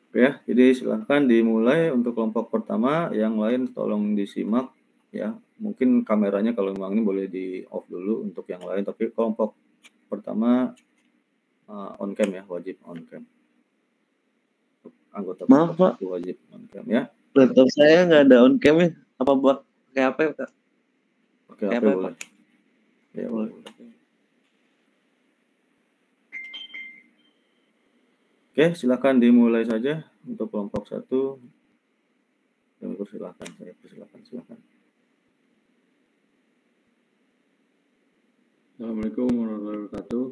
Oke ya, jadi silahkan dimulai untuk kelompok pertama, yang lain tolong disimak ya. Mungkin kameranya kalau memang ini boleh di off dulu untuk yang lain, tapi kelompok pertama on cam ya, wajib on cam. Anggota Maaf kelompok Pak, itu wajib on cam ya. laptop saya nggak ada on cam ya. Apa buat kayak apa ya Kak? Oke, Kayak HP apa ya Pak? boleh. Ya boleh. Oke, silakan dimulai saja untuk kelompok 1. Saya persilakan, silakan. Assalamualaikum warahmatullahi wabarakatuh.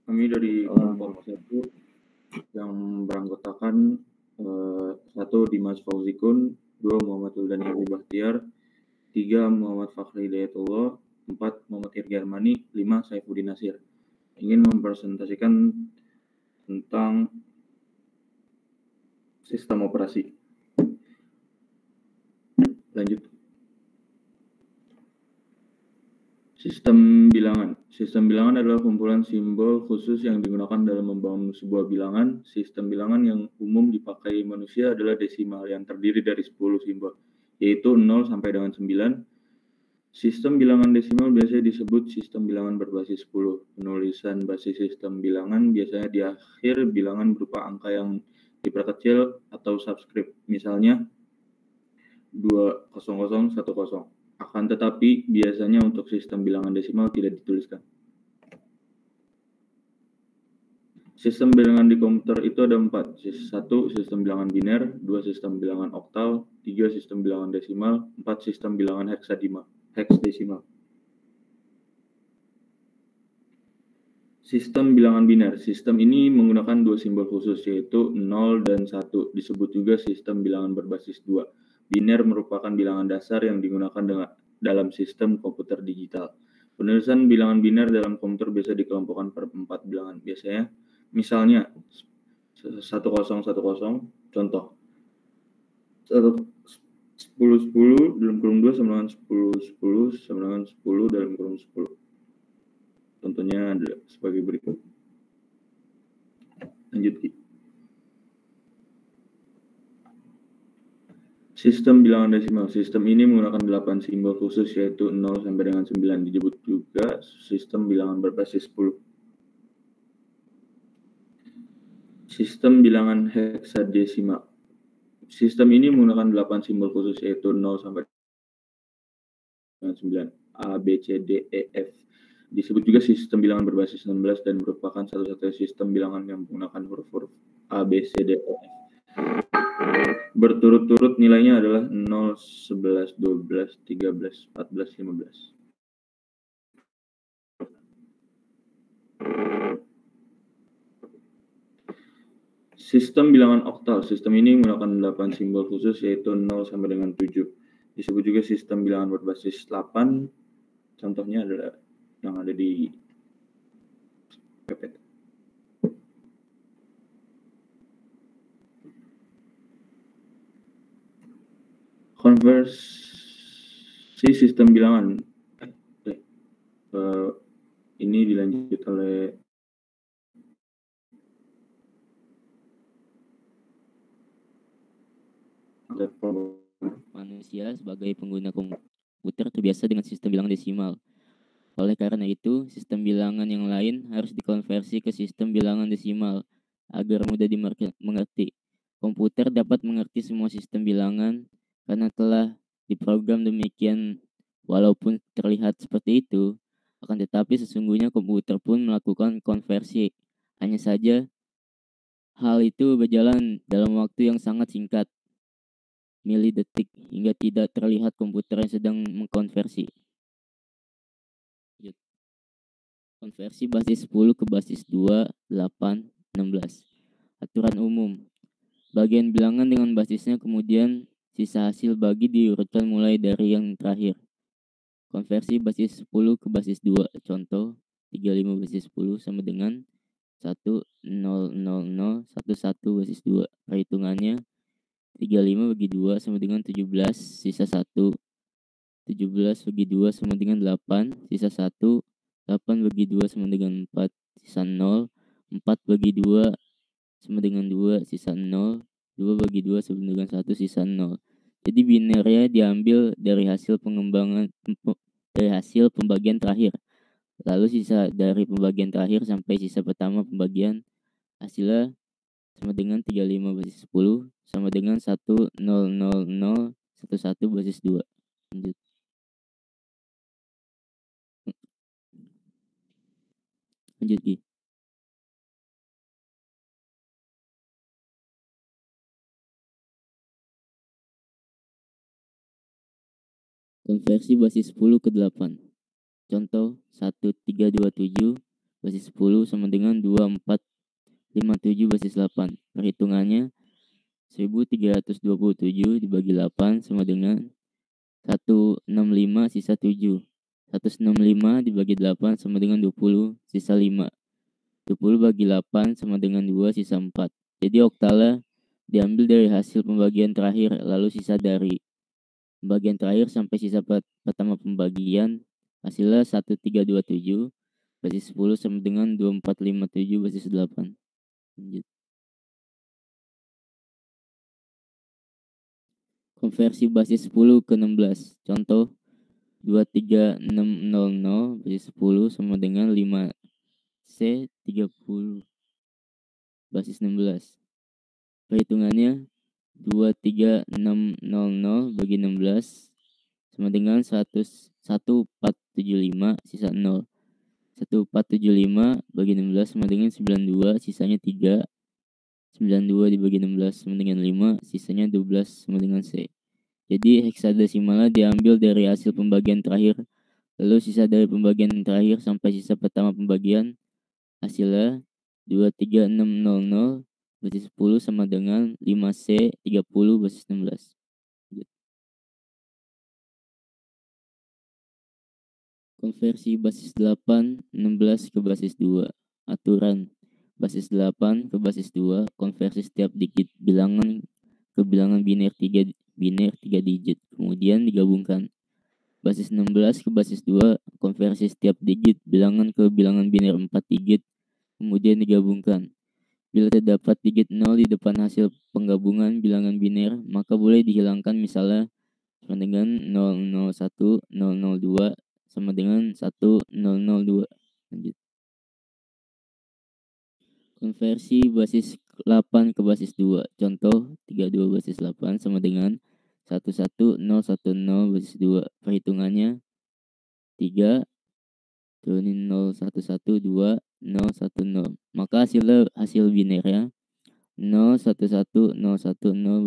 Kami dari kelompok 1 yang beranggotakan 1 Dimas Fauzikun, 2 Muhammad Huldani Abu Bahtiar, 3 Muhammad Fakhri Hidayatullah, 4 Muhammad Irgi Armani, 5 Saifuddin Nasir. Ingin mempresentasikan tentang sistem operasi. Lanjut. Sistem bilangan. Sistem bilangan adalah kumpulan simbol khusus yang digunakan dalam membangun sebuah bilangan. Sistem bilangan yang umum dipakai manusia adalah desimal yang terdiri dari 10 simbol, yaitu 0 sampai dengan 9. Sistem bilangan desimal biasanya disebut sistem bilangan berbasis 10. Penulisan basis sistem bilangan biasanya di akhir bilangan berupa angka yang diperkecil atau subscript, misalnya 20010. Akan tetapi, biasanya untuk sistem bilangan desimal tidak dituliskan. Sistem bilangan di komputer itu ada 4. 1. Sistem bilangan biner, 2. Sistem bilangan oktal, 3. Sistem bilangan desimal, 4. Sistem bilangan hexadesimal. Sistem bilangan biner. Sistem ini menggunakan 2 simbol khusus, yaitu 0 dan 1. Disebut juga sistem bilangan berbasis 2. Biner merupakan bilangan dasar yang digunakan dalam sistem komputer digital. Penulisan bilangan biner dalam komputer biasa dikelompokkan per 4 bilangan. Biasanya, misalnya 1010, contoh 1010 dalam kurung 2 sama dengan 1010 sama dengan 10 dalam kurung 10. Contohnya adalah sebagai berikut. Lanjut, Ki. Sistem bilangan desimal. Sistem ini menggunakan 8 simbol khusus, yaitu 0 sampai dengan 9. Disebut juga sistem bilangan berbasis 10. Sistem bilangan heksadesimal. Sistem ini menggunakan 8 simbol khusus, yaitu 0 sampai dengan 9. A, B, C, D, E, F. Disebut juga sistem bilangan berbasis 16 dan merupakan satu-satunya sistem bilangan yang menggunakan huruf-huruf A, B, C, D, E, F. Berturut-turut nilainya adalah 0, 11, 12, 13, 14, 15. Sistem bilangan oktal. Sistem ini menggunakan 8 simbol khusus, yaitu 0 sampai dengan 7. Disebut juga sistem bilangan berbasis 8. Contohnya adalah yang ada di PPT. Konversi sistem bilangan. Ini dilanjut oleh manusia sebagai pengguna komputer terbiasa dengan sistem bilangan desimal. Oleh karena itu, sistem bilangan yang lain harus dikonversi ke sistem bilangan desimal agar mudah dimengerti. Komputer dapat mengerti semua sistem bilangan karena telah diprogram demikian. Walaupun terlihat seperti itu, akan tetapi sesungguhnya komputer pun melakukan konversi. Hanya saja, hal itu berjalan dalam waktu yang sangat singkat, milidetik, hingga tidak terlihat komputer yang sedang mengkonversi. Konversi basis 10 ke basis 2, 8, 16. Aturan umum. Bagian bilangan dengan basisnya kemudian sisa hasil bagi diurutkan mulai dari yang terakhir. Konversi basis 10 ke basis 2. Contoh, 35 basis 10 sama dengan 100011 basis 2. Perhitungannya 35 bagi 2 sama dengan 17, sisa 1. 17 bagi 2 sama dengan 8, sisa 1. 8 bagi 2 sama dengan 4, sisa 0. 4 bagi 2 sama dengan 2 sisa 0, 2 bagi 2 sama dengan 1 sisa 0. Jadi binernya diambil dari hasil pembagian terakhir. Lalu sisa dari pembagian terakhir sampai sisa pertama pembagian hasilnya sama dengan 35 basis 10 sama dengan 1,00011 basis 2. Lanjut. Lanjut Ki. Konversi basis 10 ke 8. Contoh 1327 basis 10 sama dengan 2457 basis 8. Perhitungannya 1327 dibagi 8 sama dengan 165 sisa 7. 165 dibagi 8 sama dengan 20 sisa 5. 20 bagi 8 sama dengan 2 sisa 4. Jadi oktalnya diambil dari hasil pembagian terakhir lalu sisa dari pembagian terakhir sampai sisa pertama pembagian hasilnya 1327 basis 10 sama dengan 2457 basis 8. Lanjut. Konversi basis 10 ke 16. Contoh 23600 basis 10 sama dengan 5C 30 basis 16. Perhitungannya 23600 bagi 16 sama dengan 1475 sisa 0. 1475 bagi 16 sama dengan 92 sisanya 3. 92 dibagi 16 sama dengan 5 sisanya 12 sama dengan C. Jadi heksadesimalnya diambil dari hasil pembagian terakhir lalu sisa dari pembagian terakhir sampai sisa pertama pembagian hasilnya 23600 basis 10 sama dengan 5C 30 basis 16. Konversi basis 8 16 ke basis 2. Aturan basis 8 ke basis 2, konversi setiap digit bilangan ke bilangan biner 3 digit, kemudian digabungkan. Basis 16 ke basis 2, konversi setiap digit bilangan ke bilangan biner 4 digit, kemudian digabungkan. Bila terdapat digit 0 di depan hasil penggabungan bilangan biner, maka boleh dihilangkan, misalnya sama dengan 001, 002, sama dengan 1002. Lanjut. Konversi basis 8 ke basis 2. Contoh 32 basis 8 sama dengan 11010 basis 2. Perhitungannya 3 turunin 0112 010. Maka hasil binernya 011010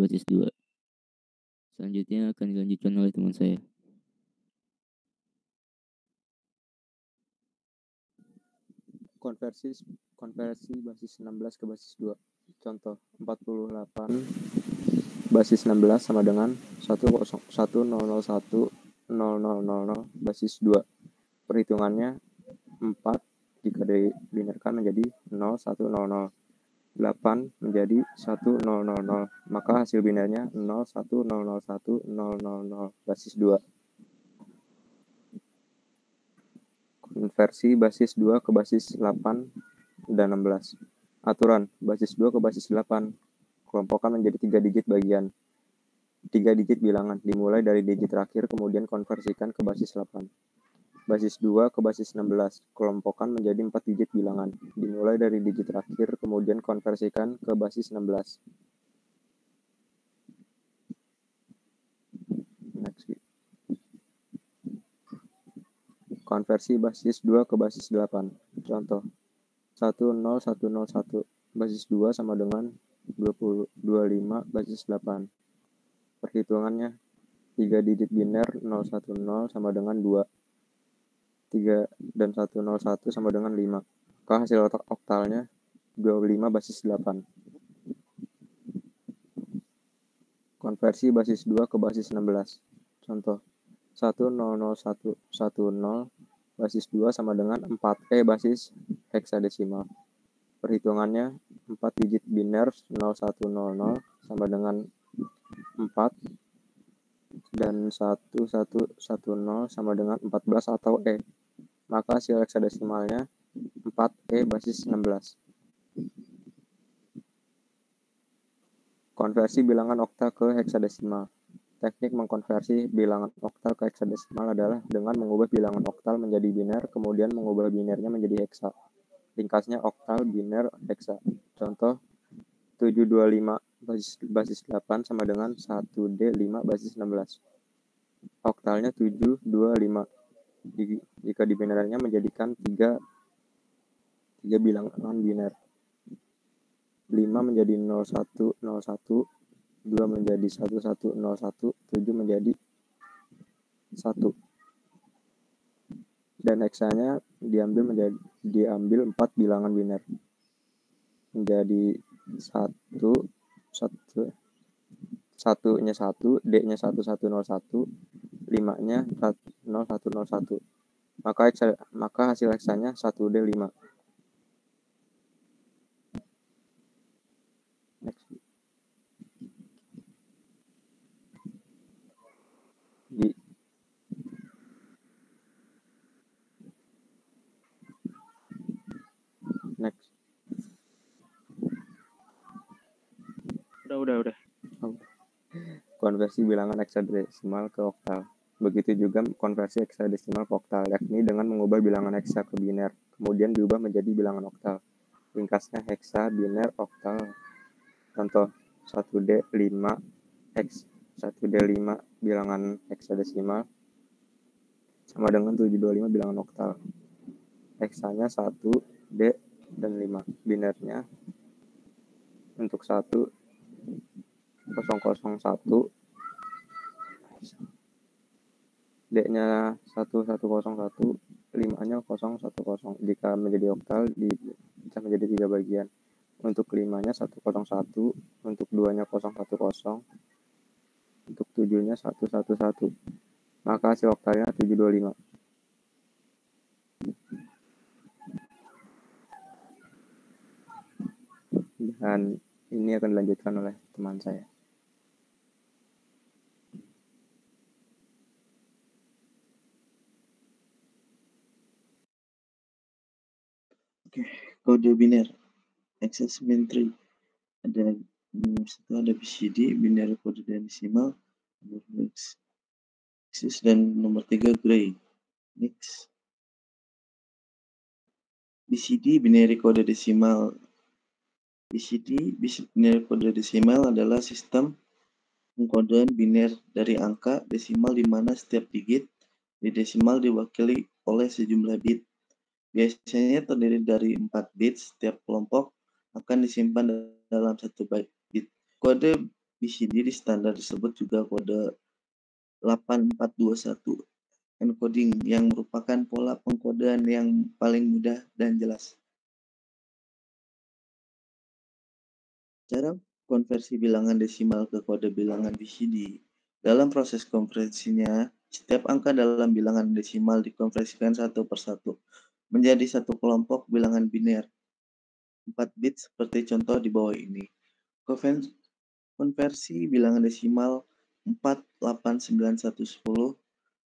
basis 2. Selanjutnya akan dilanjutkan oleh teman saya. Konversi basis 16 ke basis 2. Contoh 48 basis 16 sama dengan 1001 0000 basis 2. Perhitungannya 4 jika dibinerkan menjadi 0100. 8 menjadi 1000. Maka hasil binernya 01001 000 basis 2. Konversi basis 2 ke basis 8 dan 16. Aturan basis 2 ke basis 8. Kelompokkan menjadi 3 digit bagian. 3 digit bilangan dimulai dari digit terakhir kemudian konversikan ke basis 8. Basis 2 ke basis 16. Kelompokkan menjadi 4 digit bilangan dimulai dari digit terakhir kemudian konversikan ke basis 16. Next. Konversi basis 2 ke basis 8. Contoh 10101 basis 2 sama dengan 25 basis 8. Perhitungannya 3 digit biner 010 sama dengan 2. 3 dan 101 sama dengan 5. Maka hasil oktalnya 25 basis 8. Konversi basis 2 ke basis 16. Contoh 10010 basis 2 sama dengan 4E basis heksadesimal. Perhitungannya 4 digit biner 0100 sama dengan 4 dan 1110 sama dengan 14 atau E. Maka hasil heksadesimalnya 4E basis 16. Konversi bilangan oktal ke heksadesimal. Teknik mengkonversi bilangan oktal ke heksadesimal adalah dengan mengubah bilangan oktal menjadi biner, kemudian mengubah binernya menjadi heksa. Ringkasnya oktal, biner, heksa. Contoh 725 basis 8 sama dengan 1D5 basis 16. Oktalnya 725. Jika dibinernya menjadikan 3 bilangan biner. 5 menjadi 0101, 2 menjadi 1101, 7 menjadi 1. Dan heksanya diambil 4 bilangan biner. Menjadi 1, 1-nya 1, D-nya 1101, 5-nya 0101. Maka hasil heksanya 1D5. Next. Next. Udah. Konversi bilangan heksadesimal ke oktal. Begitu juga konversi heksadesimal ke oktal, yakni dengan mengubah bilangan heksa ke biner, kemudian diubah menjadi bilangan oktal. Ringkasnya heksa, biner, oktal. Contoh 1D5 bilangan heksadesimal sama dengan 725 bilangan oktal. Heksanya 1, D, dan 5. Binernya untuk 1 001, D-nya 1101, 5-nya 010. Jika menjadi oktal bisa menjadi 3 bagian. Untuk 5-nya 101, untuk 2-nya 010, untuk 7-nya 111. Maka hasil oktalnya 725. Dan ini akan dilanjutkan oleh teman saya. Kode biner access tree. Ada ada BCD, biner kode desimal, access, dan nomor 3 gray. Next. BCD binary kode desimal. BCD binary kode desimal adalah sistem pengkodean biner dari angka desimal di mana setiap digit di desimal diwakili oleh sejumlah bit. Biasanya terdiri dari 4 bit. Setiap kelompok akan disimpan dalam 1 bit. Kode BCD di standar disebut juga kode 8421 encoding, yang merupakan pola pengkodean yang paling mudah dan jelas. Cara konversi bilangan desimal ke kode bilangan BCD. Dalam proses konversinya, setiap angka dalam bilangan desimal dikonversikan satu persatu menjadi satu kelompok bilangan biner 4 bit seperti contoh di bawah ini. Konversi bilangan desimal 489110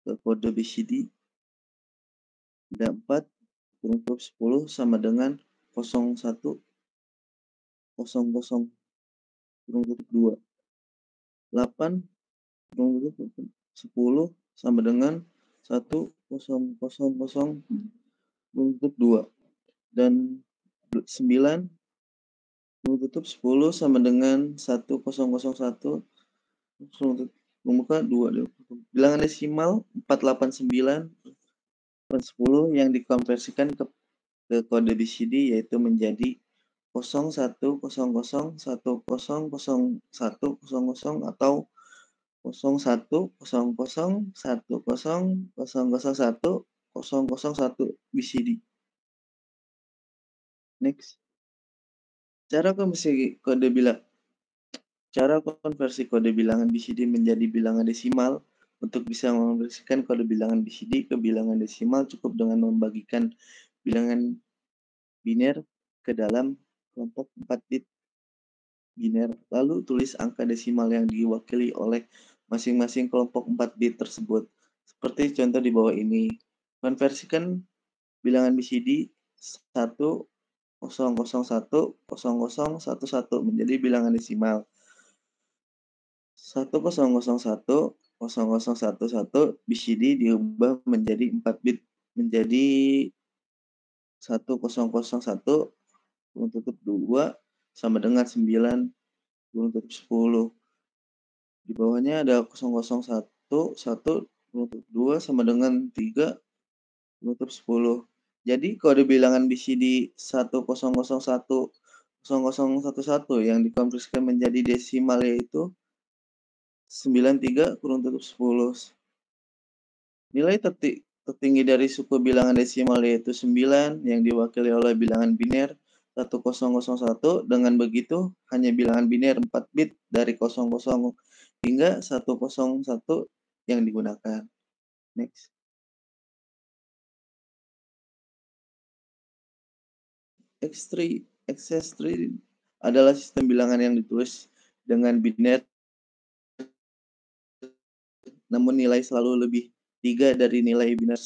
ke kode BCD. Ada 4 kurung 10 sama dengan 01 00 kurung 2. 8 kurung 10 sama dengan 1000 kurung 2. Dan 9 kurung 10 sama dengan 1001 membuka 2. Bilangan desimal 489 per 10 yang dikonversikan ke kode BCD yaitu menjadi 0100100100 atau 010010010001 BCD. Next. Cara konversi kode bilangan BCD menjadi bilangan desimal. Untuk bisa mengonversikan kode bilangan BCD ke bilangan desimal cukup dengan membagikan bilangan biner ke dalam kelompok 4 bit biner, lalu tulis angka desimal yang diwakili oleh masing-masing kelompok 4 bit tersebut. Seperti contoh di bawah ini. Konversikan bilangan BCD 10010011 menjadi bilangan desimal. 1001 BCD diubah menjadi 4 bit menjadi 1001 kurung tutup 2 sama dengan 9 kurung tutup 10. Di bawahnya ada 001 1 kurung tutup 2 sama dengan 3 kurung tutup 10. Jadi kode bilangan BCD 1001 0011 yang dikonversikan menjadi desimal yaitu 93 kurung tutup 10. Nilai tertinggi dari suku bilangan desimal yaitu 9 yang diwakili oleh bilangan biner 1001. Dengan begitu, hanya bilangan biner 4 bit dari 00 hingga 101 yang digunakan. Next. X3 adalah sistem bilangan yang ditulis dengan biner namun nilai selalu lebih 3 dari nilai biner.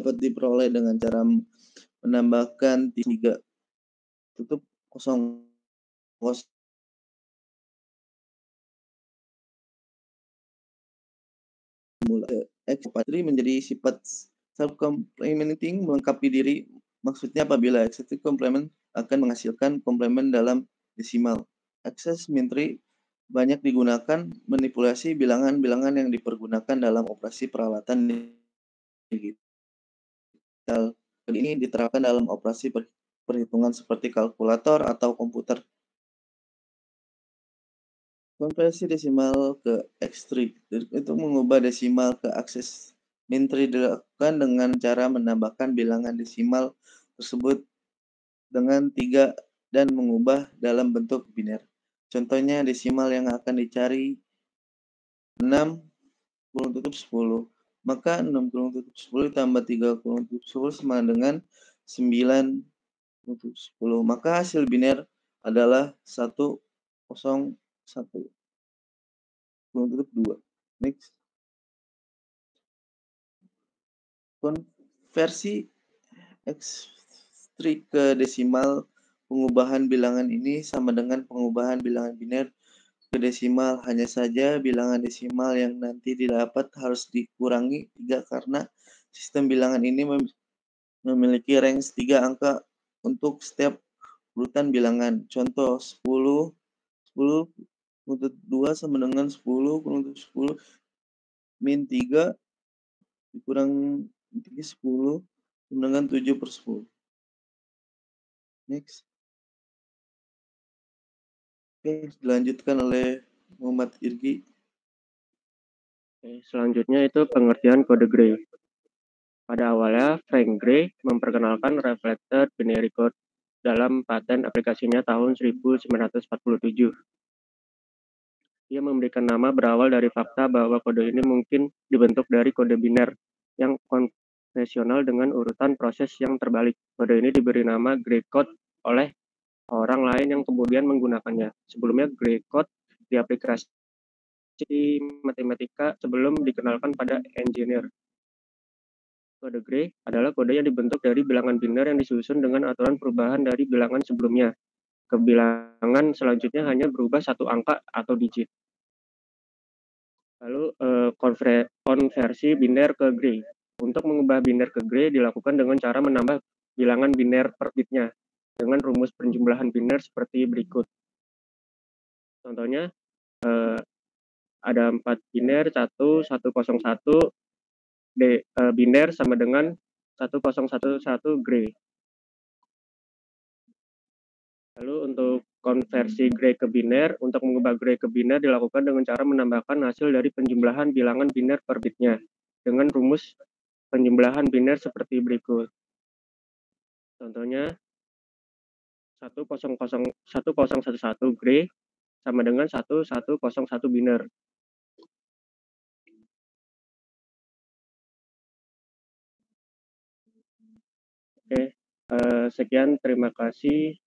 Dapat diperoleh dengan cara menambahkan 3 tutup 0 X3 menjadi sifat self-complementing melengkapi diri. Maksudnya apabila X3 complement akan menghasilkan komplement dalam desimal. Access min3 banyak digunakan manipulasi bilangan-bilangan yang dipergunakan dalam operasi peralatan digital. Hal ini diterapkan dalam operasi perhitungan seperti kalkulator atau komputer. Konversi desimal ke X3 itu mengubah desimal ke akses min3 dilakukan dengan cara menambahkan bilangan desimal tersebut dengan 3 dan mengubah dalam bentuk biner. Contohnya desimal yang akan dicari 6 kurung tutup 10. Maka 6 kurung tutup 10 ditambah 3 kurung tutup 10 sama dengan 9 kurung tutup 10. Maka hasil biner adalah 101 kurung tutup 2. Next. Konversi X3 ke desimal, pengubahan bilangan ini sama dengan pengubahan bilangan biner ke desimal. Hanya saja bilangan desimal yang nanti didapat harus dikurangi 3 karena sistem bilangan ini memiliki range 3 angka untuk setiap urutan bilangan. Contoh 10 kurung 2 sama dengan 10 kurung 10 min 3 dikurang 10 dengan 7/10. Next. Oke, dilanjutkan oleh Muhammad Irgi. Selanjutnya itu pengertian kode Gray. Pada awalnya, Frank Gray memperkenalkan reflected binary code dalam paten aplikasinya tahun 1947. Ia memberikan nama berawal dari fakta bahwa kode ini mungkin dibentuk dari kode biner yang konvensional dengan urutan proses yang terbalik. Kode ini diberi nama Gray code oleh orang lain yang kemudian menggunakannya. Sebelumnya, Gray code diaplikasi di matematika sebelum dikenalkan pada engineer. Kode Gray adalah kode yang dibentuk dari bilangan biner yang disusun dengan aturan perubahan dari bilangan sebelumnya. Kebilangan selanjutnya hanya berubah satu angka atau digit. Lalu konversi biner ke Gray. Untuk mengubah biner ke Gray dilakukan dengan cara menambah bilangan biner per bitnya dengan rumus penjumlahan biner seperti berikut. Contohnya ada 4 biner, 1, 101, biner sama dengan 1011 Gray. Lalu untuk konversi Gray ke biner, untuk mengubah Gray ke biner dilakukan dengan cara menambahkan hasil dari penjumlahan bilangan biner per bitnya dengan rumus penjumlahan biner seperti berikut. Contohnya 1011 Gray sama dengan 1101 biner. Oke, sekian, terima kasih.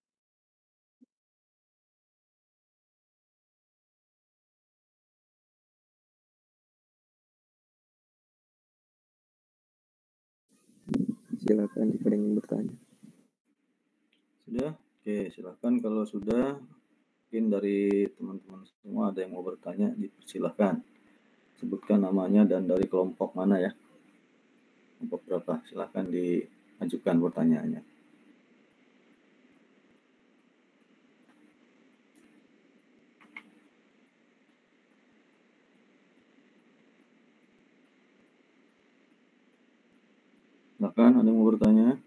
Silakan jika ingin bertanya. Sudah? Oke, silahkan kalau sudah. Mungkin dari teman-teman semua ada yang mau bertanya, dipersilahkan. Sebutkan namanya dan dari kelompok mana ya. Kelompok berapa? Silahkan diajukan pertanyaannya. Silahkan, ada yang mau bertanya?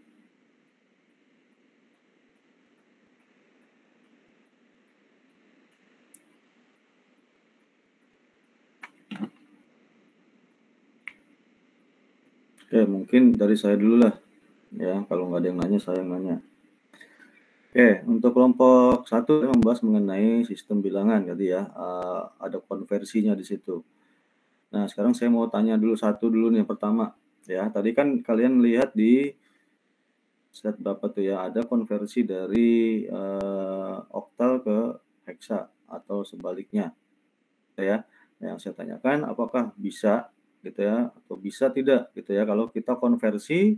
Oke, mungkin dari saya dulu lah. Ya, kalau nggak ada yang nanya, saya yang nanya. Oke, untuk kelompok 1 saya membahas mengenai sistem bilangan tadi ya. Ada konversinya di situ. Nah, sekarang saya mau tanya dulu satu dulu nih, yang pertama. Ya, tadi kan kalian lihat di slide berapa tuh ya, ada konversi dari oktal ke heksa atau sebaliknya. Ya, yang saya tanyakan apakah bisa gitu ya, atau bisa tidak gitu ya kalau kita konversi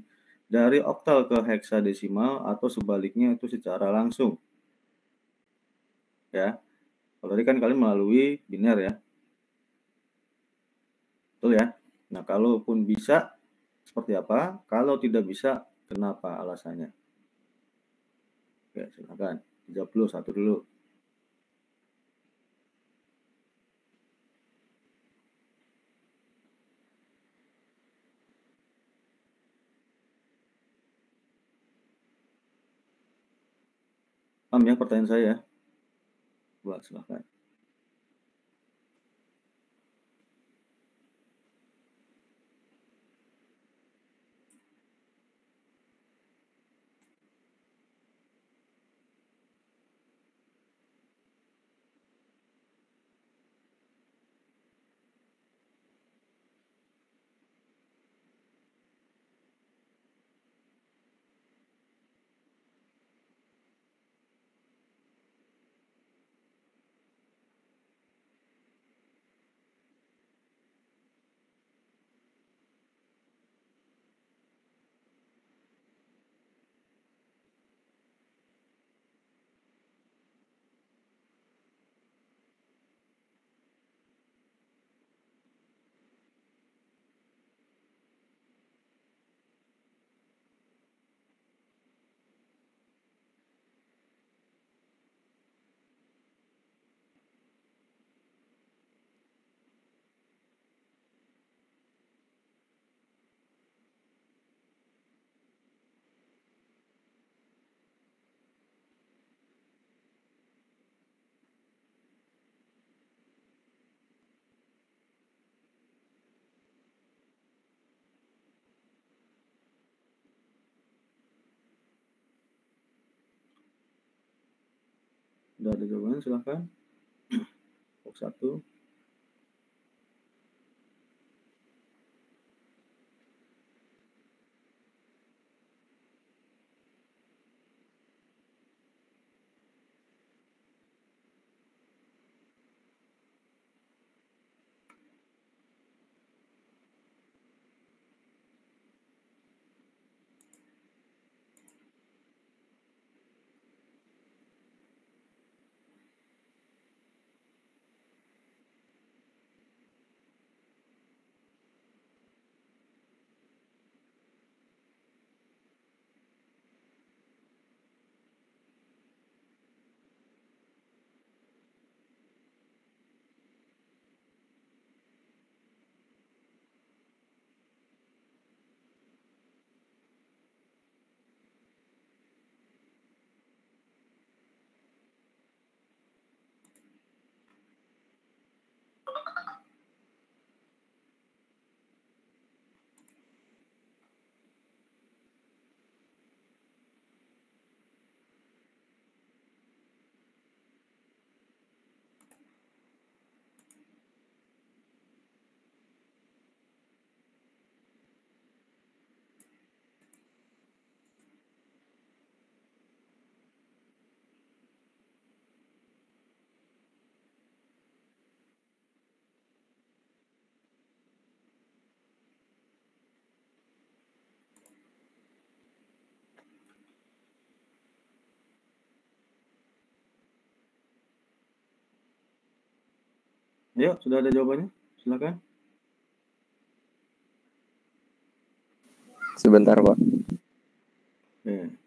dari oktal ke heksadesimal atau sebaliknya itu secara langsung. Ya, kalau tadi kan kalian melalui biner ya, betul ya. Nah, kalaupun bisa seperti apa? Kalau tidak bisa, kenapa alasannya? Oke, silakan dijawab dulu satu dulu. Paham ya pertanyaan saya? Buat silakan. Sudah ada jawabannya, silakan. Kelompok 1. Ayo, sudah ada jawabannya? Silakan. Sebentar, Pak. Oke.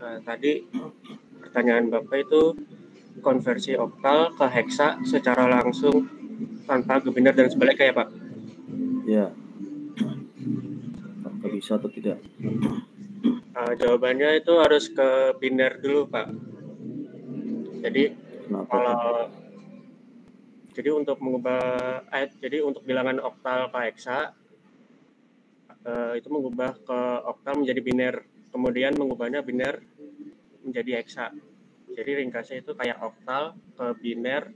Nah, tadi pertanyaan Bapak itu konversi oktal ke heksa secara langsung tanpa gebiner dan sebaliknya ya Pak? Ya. Apakah bisa atau tidak? Jawabannya itu harus ke biner dulu Pak. Jadi Kenapa kalau tuh? jadi untuk bilangan oktal ke heksa itu mengubah ke oktal menjadi biner, kemudian mengubahnya biner menjadi heksa. Jadi ringkasnya itu kayak oktal ke biner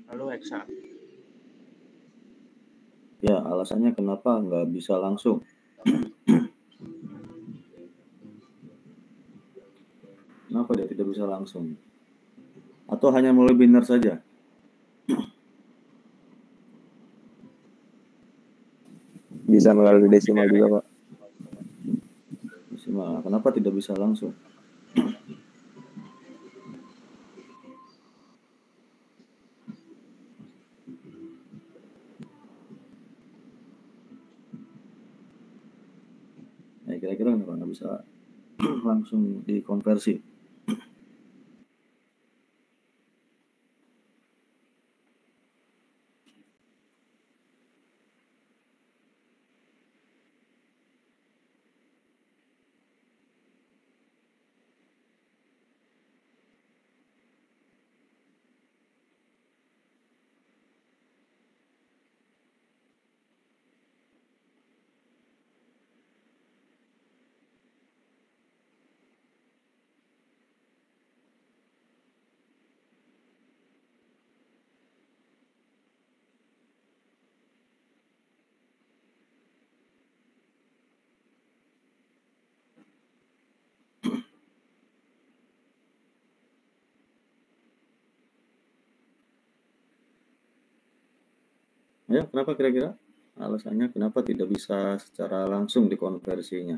lalu heksa. Ya, alasannya kenapa nggak bisa langsung? Kenapa dia tidak bisa langsung? Atau hanya melalui biner saja? Bisa melalui desimal juga, Pak. Desimal. Kenapa tidak bisa langsung? Kira-kira kenapa nggak bisa langsung dikonversi. Ya, kenapa kira-kira? Alasannya kenapa tidak bisa secara langsung dikonversinya?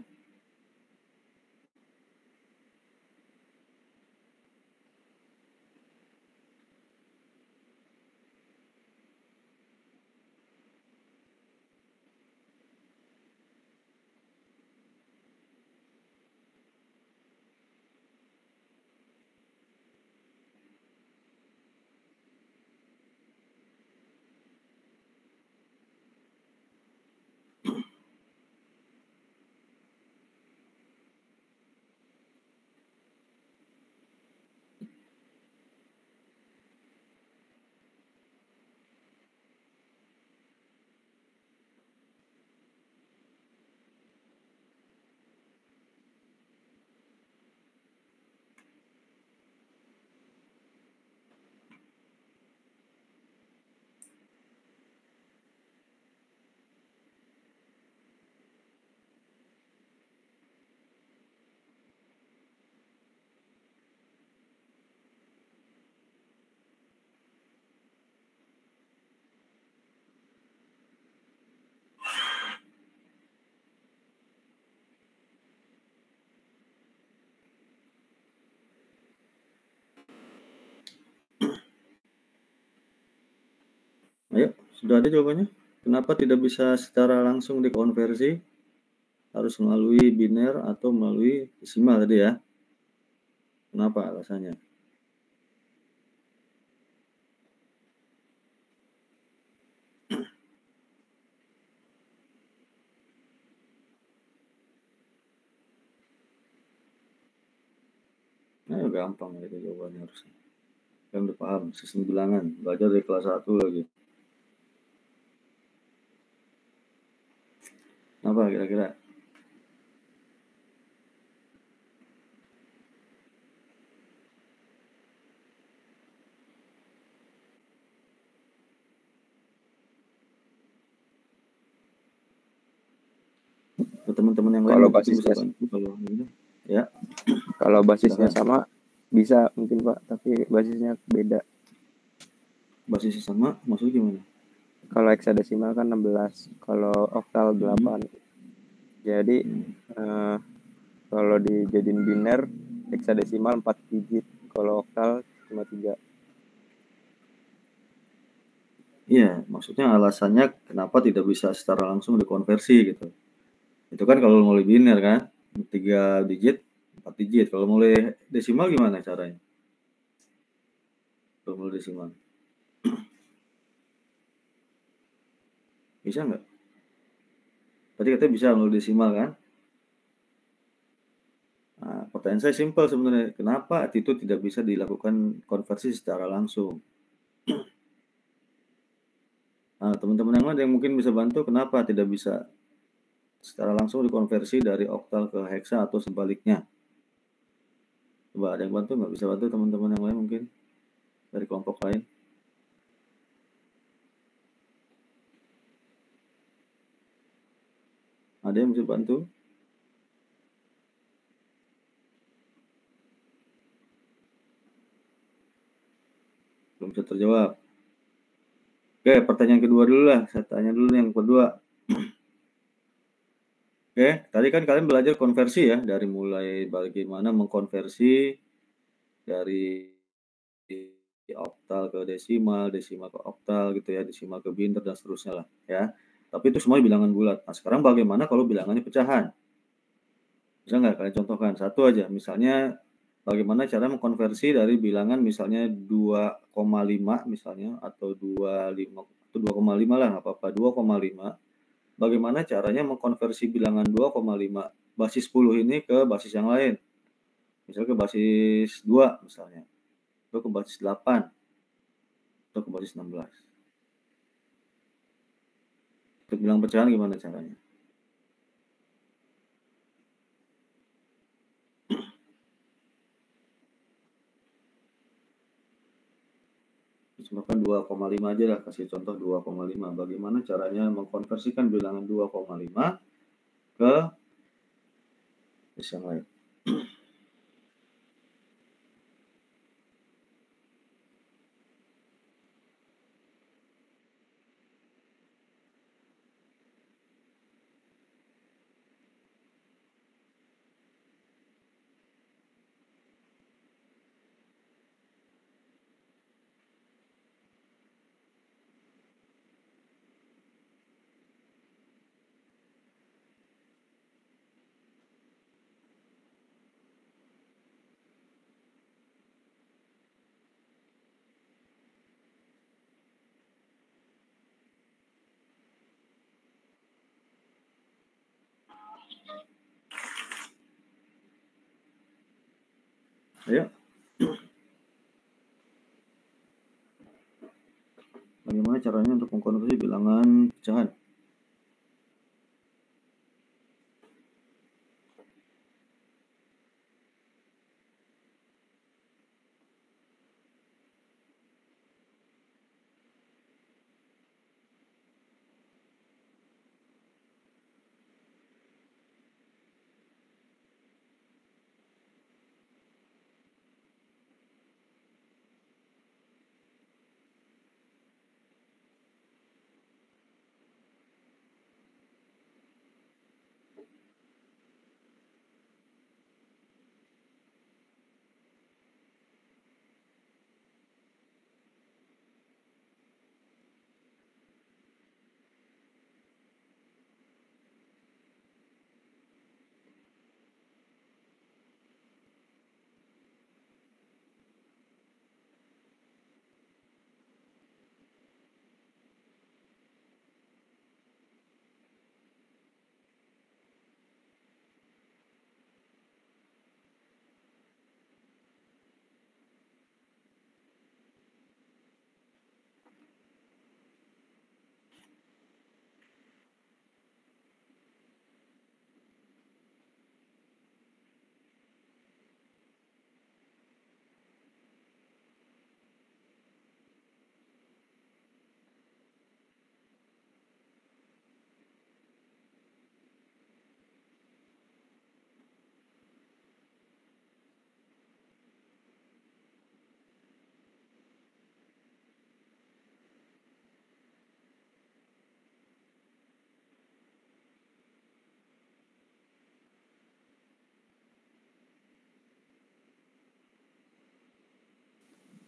Ayo, sudah ada jawabannya? Kenapa tidak bisa secara langsung dikonversi? Harus melalui biner atau melalui desimal tadi ya? Kenapa alasannya? Nah, gampang itu jawabannya harusnya. Kan udah paham sistem bilangan, belajar dari kelas 1 lagi. Apa kira-kira? Teman-teman yang lain Kalau mungkin bisa basisnya bantu kalau ini. Ya, kalau basisnya silakan. sama bisa mungkin Pak, tapi basisnya beda. Basisnya sama, maksudnya gimana? Kalau heksadesimal kan 16, kalau oktal 8. Jadi kalau dijadiin biner heksadesimal 4 digit, kalau oktal cuma 3. Iya, maksudnya alasannya kenapa tidak bisa secara langsung dikonversi gitu. Itu kan kalau mulai biner kan, 3 digit, 4 digit. Kalau mulai desimal gimana caranya? Kalau mulai desimal. Bisa nggak? Tadi katanya bisa mulai desimal kan? Nah, pertanyaan saya simpel sebenarnya. Kenapa itu tidak bisa dilakukan konversi secara langsung? Nah, teman-teman yang lain yang mungkin bisa bantu, kenapa tidak bisa secara langsung dikonversi dari oktal ke heksa atau sebaliknya? Coba ada yang bantu nggak? Bisa bantu teman-teman yang lain mungkin dari kelompok lain? Ada yang bisa bantu? Belum bisa terjawab. Oke, pertanyaan kedua dulu lah. Saya tanya dulu yang kedua. Oke, tadi kan kalian belajar konversi ya, dari mulai bagaimana mengkonversi dari oktal ke desimal, desimal ke oktal gitu ya, desimal ke biner dan seterusnya lah ya. Tapi itu semua bilangan bulat. Nah, sekarang bagaimana kalau bilangannya pecahan? Bisa nggak kalian contohkan? Satu aja, misalnya bagaimana cara mengkonversi dari bilangan misalnya 2,5 misalnya, atau 25 atau 2,5 lah, nggak apa-apa, 2,5. Bagaimana caranya mengkonversi bilangan 2,5 basis 10 ini ke basis yang lain. Misalnya ke basis 2 misalnya, atau ke basis 8, atau ke basis 16. Untuk bilang pecahan gimana caranya? Misalkan 2,5 aja lah, kasih contoh 2,5. Bagaimana caranya mengkonversikan bilangan 2,5 ke basis yang lain. Ayo. Bagaimana caranya untuk mengkonversi bilangan pecahan?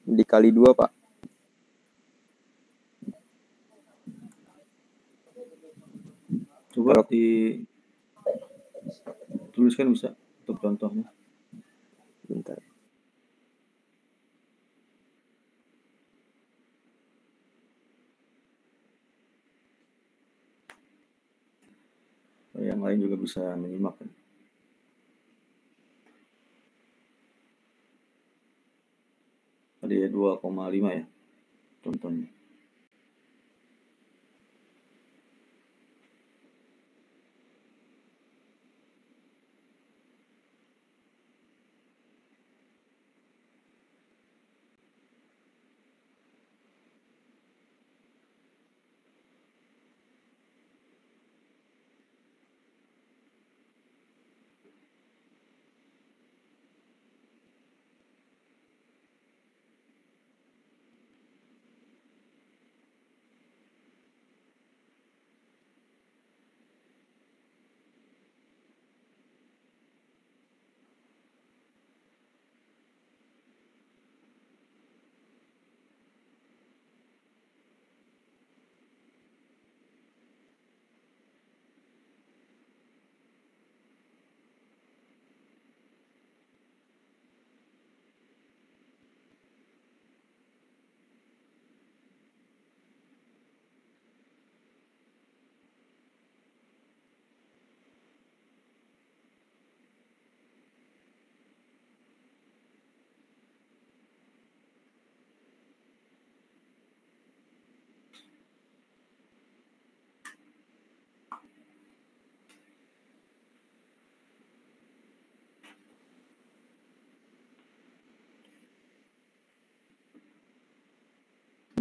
Dikali 2, Pak. Coba Kalau dituliskan bisa untuk contohnya. bentar. Yang lain juga bisa menyimak kan. Tadi 2,5 ya contohnya.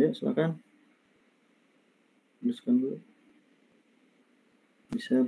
Ayo silakan. Tuliskan dulu. Bisa.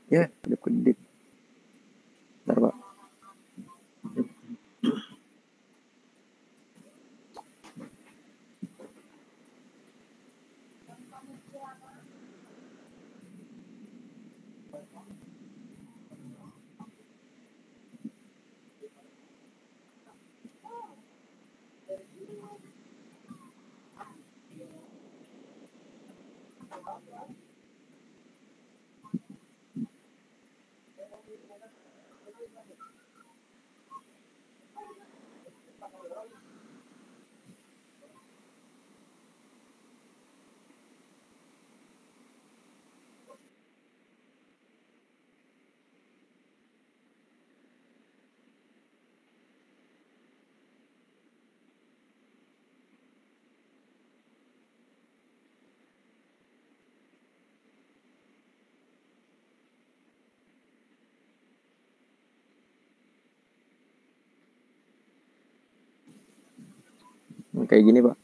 Ya, kedip-kedip. Bentar, Pak. Kayak gini, Pak.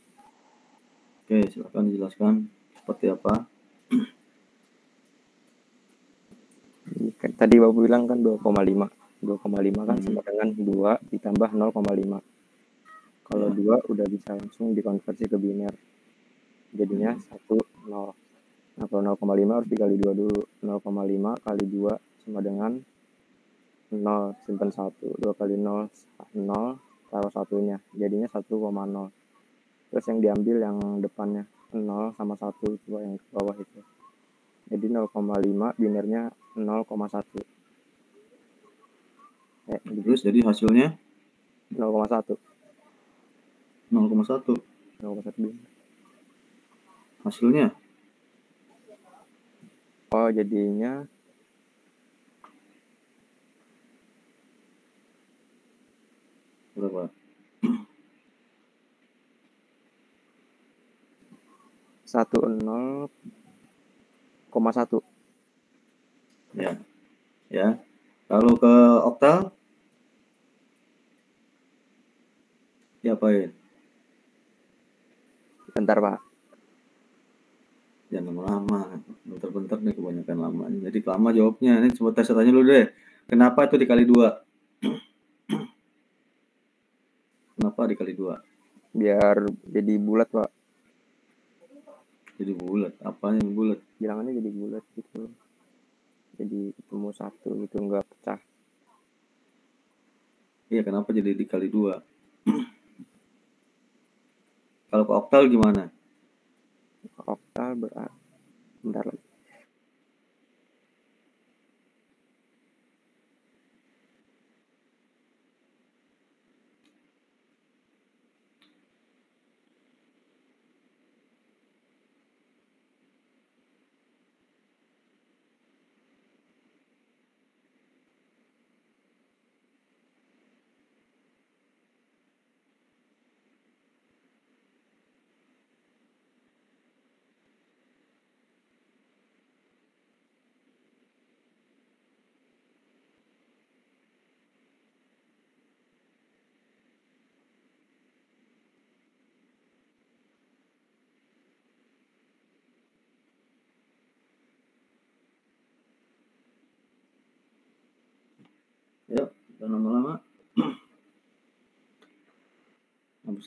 Oke, silakan dijelaskan seperti apa. Tadi Bapak bilang kan 2,5. 2,5 kan sama dengan 2 ditambah 0,5. Kalau 2 udah bisa langsung dikonversi ke biner. Jadinya 1, 0. Nah, kalau 0,5 harus dikali 2 dulu. 0,5 kali 2 sama dengan 0. Simpan 1. 2 kali 0, 0. Taruh satunya. Jadinya 1,0. Terus yang diambil yang depannya 0 sama 1. Coba yang ke bawah itu. Jadi 0,5 binernya 0,1. Terus jadi hasilnya 0,1. 0,1. 0,1 biner. Hasilnya? Oh, jadinya berapa? 10,1. Ya. Ya. Kalau ke oktal diapain? Bentar, Pak. Jangan lama-lama. Bentar-bentar nih kebanyakan lamanya. Jadi lama jawabnya. Ini coba tes tanya dulu deh. Kenapa itu dikali 2? Kenapa dikali 2? Biar jadi bulat, Pak. Jadi bulat. Apanya yang bulat? Bilangannya jadi bulat gitu. Jadi ketemu 1 gitu, nggak pecah. Iya, kenapa jadi dikali 2? Kalau ke oktal gimana? Oktal berarti bentar lagi.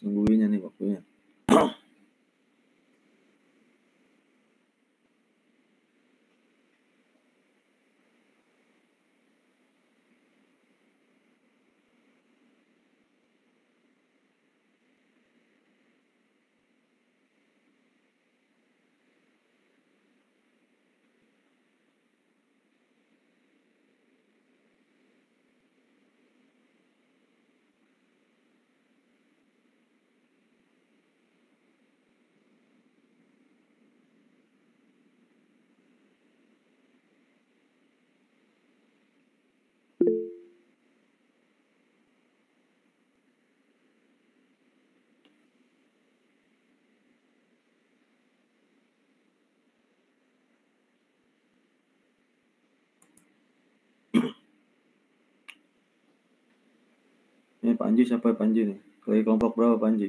nungguinnya nih waktunya. Ini Panji siapa Panji nih? Dari kelompok berapa Panji?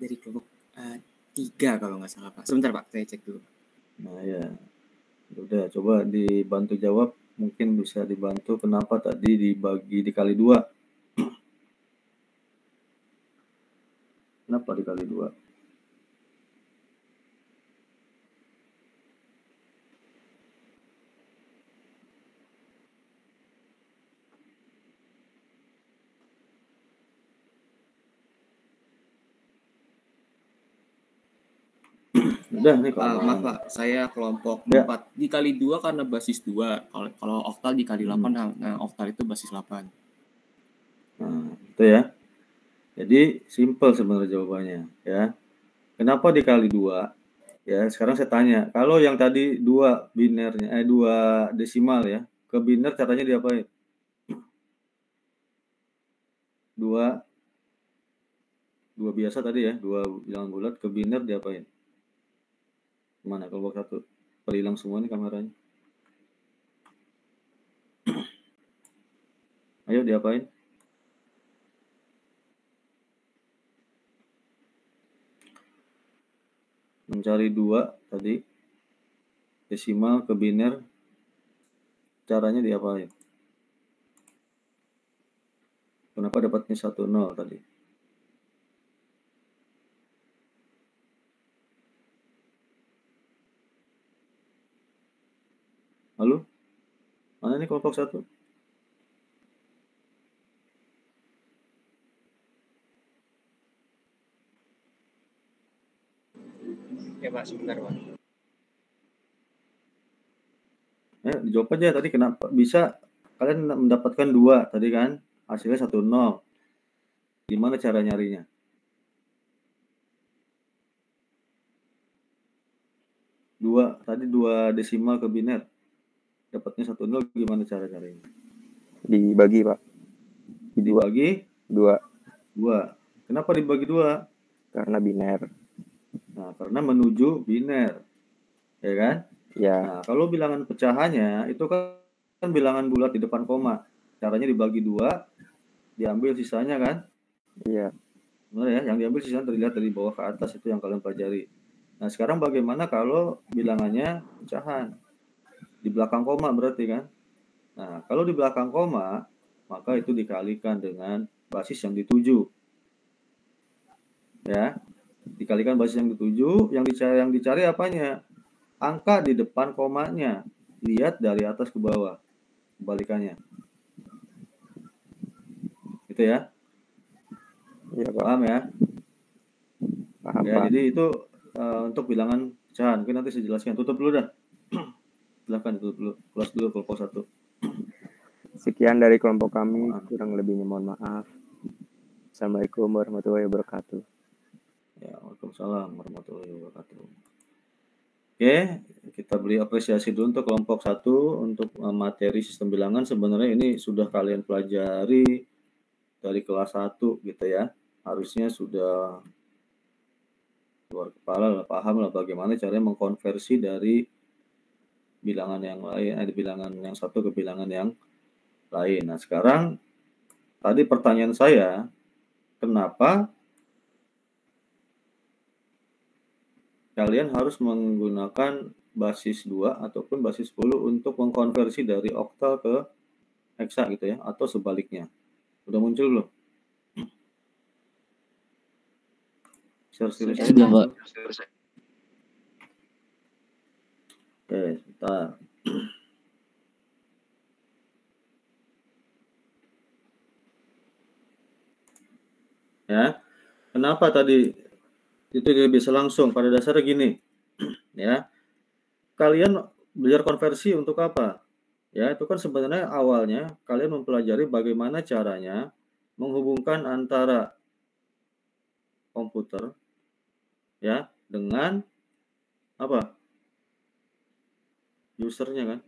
Dari kelompok 3 kalau nggak salah Pak. Sebentar Pak, saya cek dulu. Nah ya, udah coba dibantu jawab. Mungkin bisa dibantu kenapa tadi dibagi dikali 2. Kenapa dikali 2? Udah nih kalau Maaf Pak, saya kelompok Ya. 4 dikali 2 karena basis 2. Kalau oktal dikali 8, nah oktal itu basis 8. Nah, itu ya. Jadi simple sebenarnya jawabannya ya. Kenapa dikali 2? Ya, sekarang saya tanya, kalau yang tadi 2 binernya 2 desimal ya, ke biner caranya diapain? 2 biasa tadi ya, 2 bilangan bulat ke biner diapain? Mana kelompok 1? Hilang semua nih kameranya. Ayo diapain? Mencari 2 tadi desimal ke biner caranya diapain? Kenapa dapatnya 10 tadi? Halo? Mana nih kelompok 1? Ya Pak, sebentar Pak. Dijawab aja tadi kenapa bisa kalian mendapatkan 2 tadi kan? Hasilnya 10. Gimana cara nyarinya? Tadi 2 desimal ke biner. Dapatnya 10 gimana cara carinya? Dibagi, Pak. Dibagi 2. Kenapa dibagi 2? Karena biner. Nah, karena menuju biner. Ya kan? Ya. Nah, kalau bilangan pecahannya itu kan bilangan bulat di depan koma. Caranya dibagi 2, diambil sisanya kan? Iya. Benar ya, yang diambil sisanya terlihat dari bawah ke atas, itu yang kalian pelajari. Nah, sekarang bagaimana kalau bilangannya pecahan? Di belakang koma berarti kan? Nah, kalau di belakang koma, maka itu dikalikan dengan basis yang dituju. Ya, dikalikan basis yang dituju, yang dicari apanya? Angka di depan komanya. Lihat dari atas ke bawah, kebalikannya. Gitu ya? Iya, Pak. Paham ya? Paham, Ya, Pak. jadi itu untuk bilangan pecahan. Mungkin nanti saya jelaskan. Tutup dulu dah. Silahkan tutup dulu. Kelas dulu kelompok 1. Sekian dari kelompok kami. Kurang lebihnya mohon maaf. Assalamualaikum warahmatullahi wabarakatuh. Ya, waalaikumsalam warahmatullahi wabarakatuh. Oke, kita beri apresiasi dulu untuk kelompok 1 untuk materi sistem bilangan. Sebenarnya ini sudah kalian pelajari dari kelas 1 gitu ya. Harusnya sudah luar kepala lah, paham lah bagaimana caranya mengkonversi dari bilangan yang lain, bilangan yang satu ke bilangan yang lain. Nah, sekarang tadi pertanyaan saya, kenapa kalian harus menggunakan basis 2 ataupun basis 10 untuk mengkonversi dari oktal ke heksa gitu ya, atau sebaliknya. Udah muncul belum? Share screen saya Sudah, bisa? Pak. Oke, sebentar. Ya, kenapa tadi itu tidak bisa langsung? Pada dasarnya gini, ya, kalian belajar konversi untuk apa? Ya, itu kan sebenarnya awalnya kalian mempelajari bagaimana caranya menghubungkan antara komputer ya dengan apa? Usernya kan,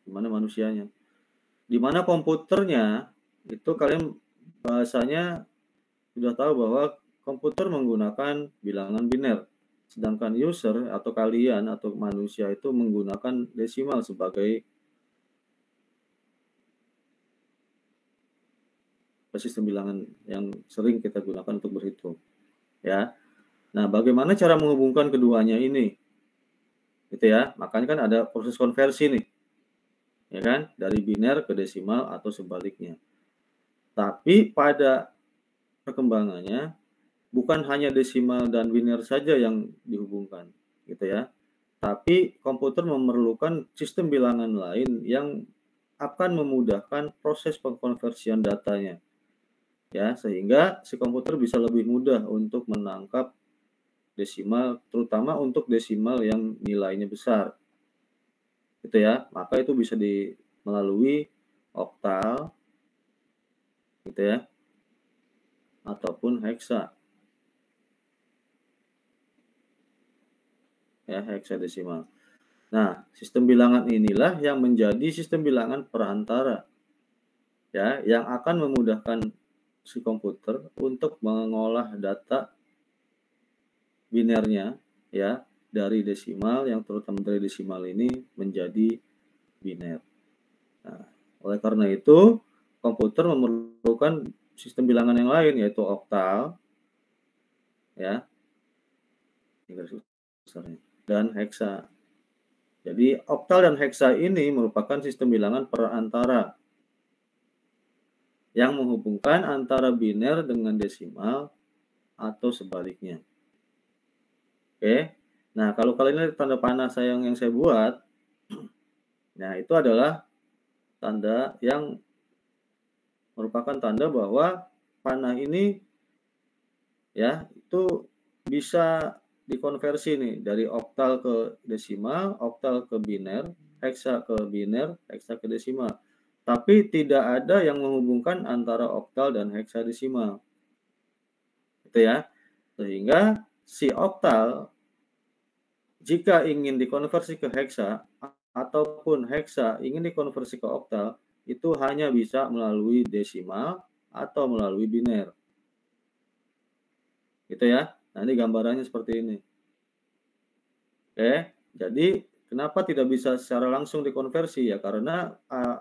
gimana manusianya. Di mana komputernya itu kalian bahasanya sudah tahu bahwa komputer menggunakan bilangan biner. Sedangkan user atau kalian atau manusia itu menggunakan desimal sebagai sistem bilangan yang sering kita gunakan untuk berhitung. Ya. Nah, bagaimana cara menghubungkan keduanya ini? Gitu ya. Makanya kan ada proses konversi nih. Ya kan? Dari biner ke desimal atau sebaliknya. Tapi pada perkembangannya bukan hanya desimal dan biner saja yang dihubungkan, gitu ya. Tapi komputer memerlukan sistem bilangan lain yang akan memudahkan proses pengkonversian datanya. Ya, sehingga si komputer bisa lebih mudah untuk menangkap desimal, terutama untuk desimal yang nilainya besar. Gitu ya. Maka itu bisa melalui oktal gitu ya. Ataupun heksa. Ya, heksadesimal. Nah, sistem bilangan inilah yang menjadi sistem bilangan perantara. Ya, yang akan memudahkan si komputer untuk mengolah data binernya ya dari desimal yang terutama dari desimal ini menjadi biner. Nah, oleh karena itu komputer memerlukan sistem bilangan yang lain yaitu oktal ya dan heksa. Jadi oktal dan heksa ini merupakan sistem bilangan perantara yang menghubungkan antara biner dengan desimal atau sebaliknya. Oke. Nah, kalau kalian lihat tanda panah yang saya buat, nah itu adalah tanda yang merupakan tanda bahwa panah ini ya itu bisa dikonversi nih dari oktal ke desimal, oktal ke biner, heksa ke biner, heksa ke desimal. Tapi tidak ada yang menghubungkan antara oktal dan heksadesimal. Gitu ya. Sehingga si oktal jika ingin dikonversi ke heksa ataupun heksa ingin dikonversi ke oktal itu hanya bisa melalui desimal atau melalui biner. Gitu ya. Nah, ini gambarannya seperti ini. Oke, jadi kenapa tidak bisa secara langsung dikonversi ya? Karena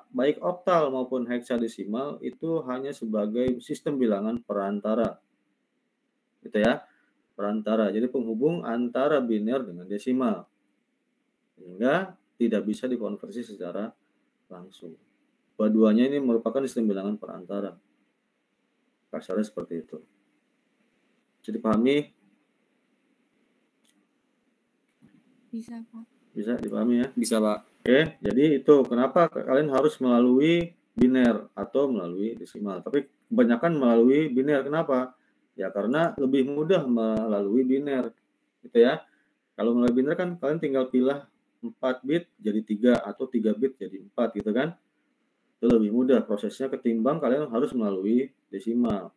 baik oktal maupun heksadesimal itu hanya sebagai sistem bilangan perantara. Gitu ya. Perantara. Jadi penghubung antara biner dengan desimal. Sehingga tidak bisa dikonversi secara langsung. Dua-duanya ini merupakan sistem bilangan perantara. Kasarnya seperti itu. Bisa dipahami? Bisa, Pak. Bisa dipahami ya? Bisa, Pak. Oke, jadi itu kenapa kalian harus melalui biner atau melalui desimal. Tapi kebanyakan melalui biner. Kenapa? Ya karena lebih mudah melalui biner. Gitu ya. Kalau melalui biner kan kalian tinggal pilih 4 bit jadi 3 atau 3 bit jadi 4 gitu kan. Itu lebih mudah prosesnya ketimbang kalian harus melalui desimal.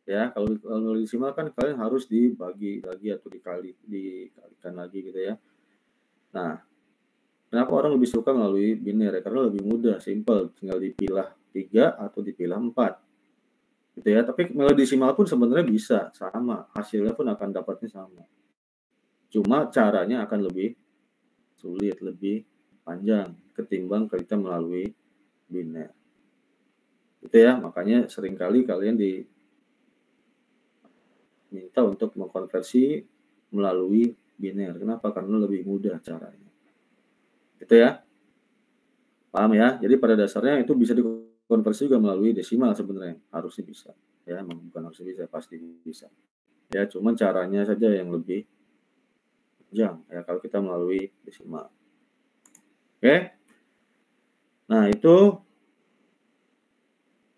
Ya, kalau melalui desimal kan kalian harus dibagi lagi atau dikalikan lagi gitu ya. Nah, kenapa orang lebih suka melalui biner ya? Karena lebih mudah, simple, tinggal dipilah 3 atau dipilah 4. Gitu ya. Tapi melalui desimal pun sebenarnya bisa sama, hasilnya pun akan dapatnya sama. Cuma caranya akan lebih sulit, lebih panjang ketimbang kita melalui biner. Gitu ya, makanya seringkali kalian diminta untuk mengkonversi melalui biner. Kenapa? Karena lebih mudah caranya. Gitu ya. Paham ya? Jadi pada dasarnya itu bisa dikonversi juga melalui desimal sebenarnya. Harusnya bisa. Ya, memang bukan harus bisa, pasti bisa. Ya, cuman caranya saja yang lebih panjang ya kalau kita melalui desimal. Oke. Nah, itu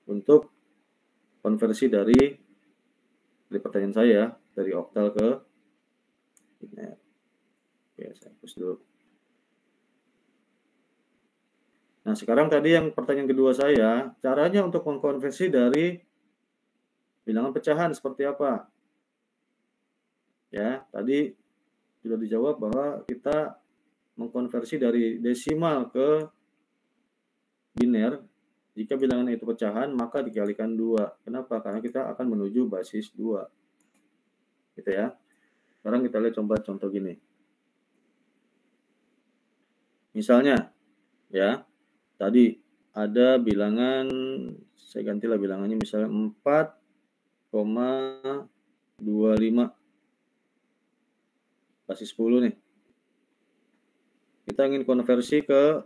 untuk konversi dari pertanyaan saya dari oktal ke biner. Oke, saya hapus dulu. Nah, sekarang tadi yang pertanyaan kedua saya, caranya untuk mengkonversi dari bilangan pecahan seperti apa? Ya, tadi sudah dijawab bahwa kita mengkonversi dari desimal ke biner. Jika bilangan itu pecahan, maka dikalikan 2. Kenapa? Karena kita akan menuju basis 2. Gitu ya. Sekarang kita lihat contoh gini. Misalnya, ya, tadi ada bilangan, saya gantilah bilangannya misalnya 4,25 basis 10 nih. Kita ingin konversi ke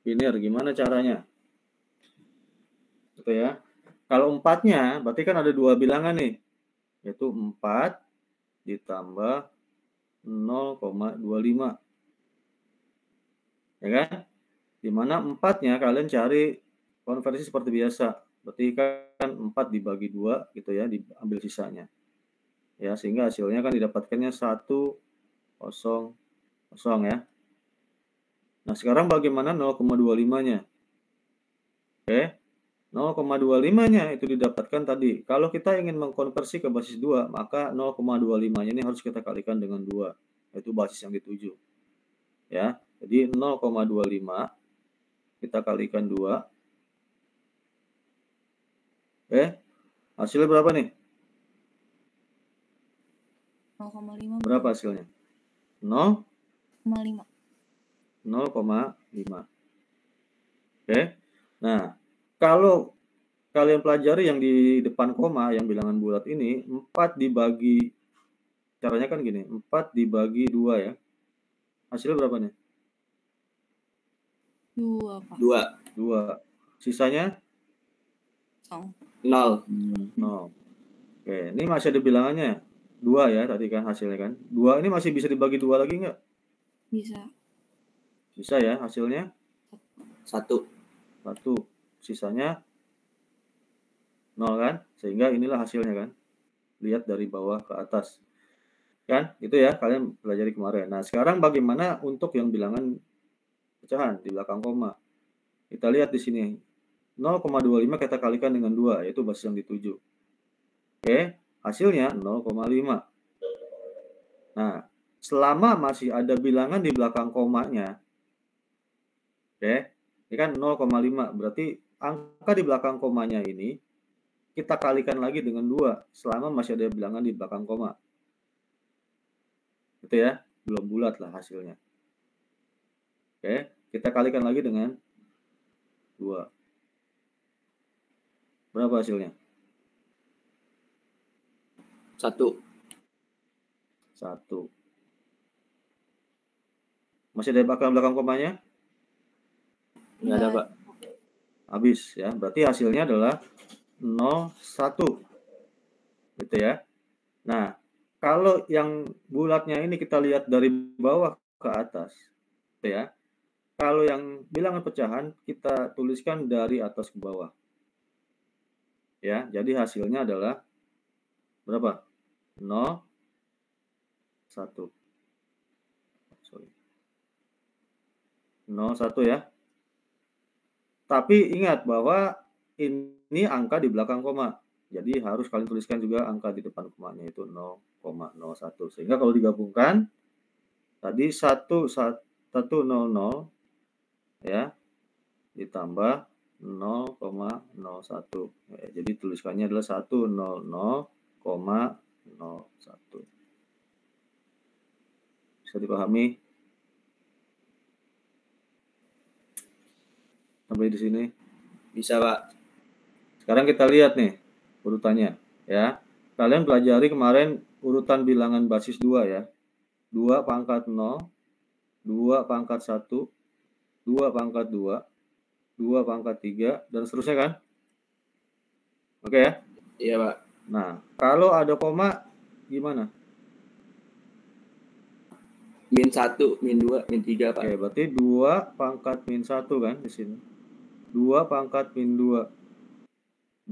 biner, gimana caranya? Gitu ya. Kalau 4-nya, berarti kan ada 2 bilangan nih, yaitu 4 ditambah 0,25. Ya kan? Dimana 4-nya kalian cari konversi seperti biasa. Berarti kan 4 dibagi 2 gitu ya, diambil sisanya. Ya, sehingga hasilnya kan didapatkannya 1,00 ya. Nah, sekarang bagaimana 0,25-nya? Oke. 0,25-nya itu didapatkan tadi. Kalau kita ingin mengkonversi ke basis 2, maka 0,25-nya ini harus kita kalikan dengan 2, yaitu basis yang dituju. Ya, jadi 0,25 kita kalikan 2. Oke. Hasilnya berapa nih? 0,5. Berapa hasilnya? 0,5. 0,5. Oke. Nah, kalau kalian pelajari yang di depan koma, yang bilangan bulat ini, 4 dibagi, caranya kan gini, 4 dibagi 2 ya. Hasilnya berapa nih? 2, Pak. 2. Sisanya? 0. 0. Oke, ini masih ada bilangannya. 2 ya tadi kan hasilnya kan. 2 ini masih bisa dibagi 2 lagi nggak? Bisa. Bisa ya hasilnya? 1. Sisanya 0 kan? Sehingga inilah hasilnya kan. Lihat dari bawah ke atas. Kan? Itu ya kalian pelajari kemarin. Nah, sekarang bagaimana untuk yang bilangan pecahan di belakang koma? Kita lihat di sini. 0,25 kita kalikan dengan 2, yaitu basis yang dituju. Oke, hasilnya 0,5. Nah, selama masih ada bilangan di belakang komanya, oke, ini kan 0,5, berarti angka di belakang komanya ini kita kalikan lagi dengan 2 selama masih ada bilangan di belakang koma. Gitu ya, belum bulat lah hasilnya. Oke, kita kalikan lagi dengan 2. Berapa hasilnya? 1. Masih ada belakang komanya? Nggak ada, Pak. Habis ya, berarti hasilnya adalah 0,1. Gitu ya. Nah, kalau yang bulatnya ini kita lihat dari bawah ke atas, gitu ya. Kalau yang bilangan pecahan kita tuliskan dari atas ke bawah. Ya, jadi hasilnya adalah berapa? 0,1. 0,1 ya. Tapi ingat bahwa ini angka di belakang koma. Jadi harus kalian tuliskan juga angka di depan komanya, yaitu 0,01. Sehingga kalau digabungkan tadi 1,100 ya ditambah 0,01. Ya, jadi tuliskannya adalah 100,01. Bisa dipahami? Sampai di sini? Bisa, Pak. Sekarang kita lihat nih urutannya ya. Kalian pelajari kemarin urutan bilangan basis 2 ya. 2 pangkat 0, 2 pangkat 1, 2 pangkat 2, 2 pangkat 3, dan seterusnya kan? Oke ya? Iya, Pak. Nah, kalau ada koma gimana? Min 1, min 2, min 3, Pak. Oke, berarti 2 pangkat min 1 kan di sini. 2 pangkat min 2.